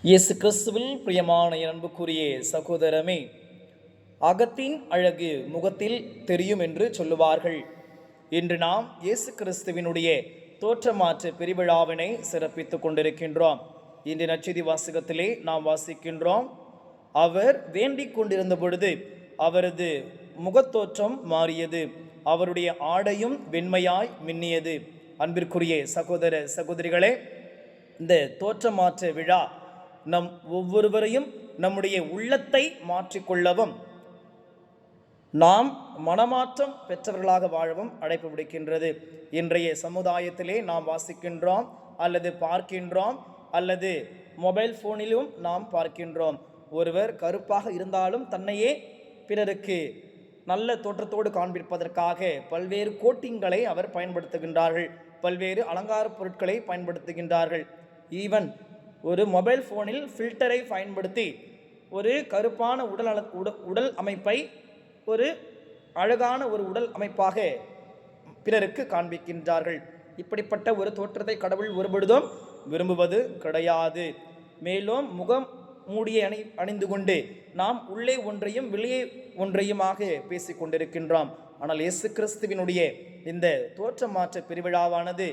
இயேசு கிறிஸ்துவில் பிரியமான அன்புக்குரிய சகோதரமே, அகத்தின் அழகு முகத்தில் தெரியும் என்று சொல்லுவார்கள். இன்று நாம் இயேசு கிறிஸ்துவினுடைய தோற்றமாற்று பெருவிழாவினை சிறப்பித்துக் கொண்டிருக்கின்றோம். இன்று நற்செய்தி வாசகத்திலே நாம் வாசிக்கின்றோம், அவர் வேண்டிக் கொண்டிருந்த பொழுது அவரது முகத்தோற்றம் மாறியது, அவருடைய ஆடையும் வெண்மையாய் மின்னியது. அன்பிற்குரிய சகோதர சகோதரிகளே, இந்த தோற்றமாற்று விழா நம் ஒவ்வொருவரையும் நம்முடைய உள்ளத்தை மாற்றிக்கொள்ளவும் நாம் மனமாற்றம் பெற்றவர்களாக வாழவும் அழைப்பு விடுக்கின்றது. இன்றைய சமுதாயத்திலே நாம் வாசிக்கின்றோம் அல்லது பார்க்கின்றோம், அல்லது மொபைல் ஃபோனிலும் நாம் பார்க்கின்றோம். ஒருவர் கருப்பாக இருந்தாலும் தன்னையே பிறருக்கு நல்ல தோற்றத்தோடு காண்பிப்பதற்காக பல்வேறு கோட்டிங்களை அவர் பயன்படுத்துகின்றார்கள், பல்வேறு அலங்கார பொருட்களை பயன்படுத்துகின்றார்கள். ஈவன் ஒரு மொபைல் ஃபோனில் ஃபில்டரை பயன்படுத்தி ஒரு கருப்பான உடல் அமைப்பை ஒரு அழகான ஒரு உடல் அமைப்பாக பிறருக்கு காண்பிக்கின்றார்கள். இப்படிப்பட்ட ஒரு தோற்றத்தை கடவுள் ஒருபொழுதும் விரும்புவது கிடையாது. மேலும் முகம் மூடியை அணிந்து கொண்டு நாம் உள்ளே ஒன்றையும் வெளியே ஒன்றையுமாக பேசிக் கொண்டிருக்கின்றோம். ஆனால் இயேசு கிறிஸ்துவினுடைய இந்த தோற்றமாற்ற பெருவிழாவானது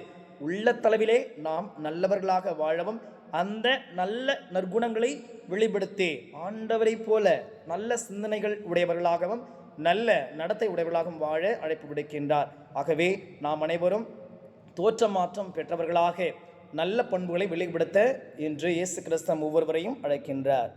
உள்ளத்தளவிலே நாம் நல்லவர்களாக வாழவும், அந்த நல்ல நற்குணங்களை வெளிப்படுத்தி ஆண்டவரை போல நல்ல சிந்தனைகள் உடையவர்களாகவும் நல்ல நடத்தை உடையவர்களாகவும் வாழ அழைப்பு விடுக்கின்றார். ஆகவே நாம் அனைவரும் தோற்றமாற்றம் பெற்றவர்களாக நல்ல பண்புகளை வெளிப்படுத்த இன்று இயேசு கிறிஸ்து ஒவ்வொருவரையும் அழைக்கின்றார்.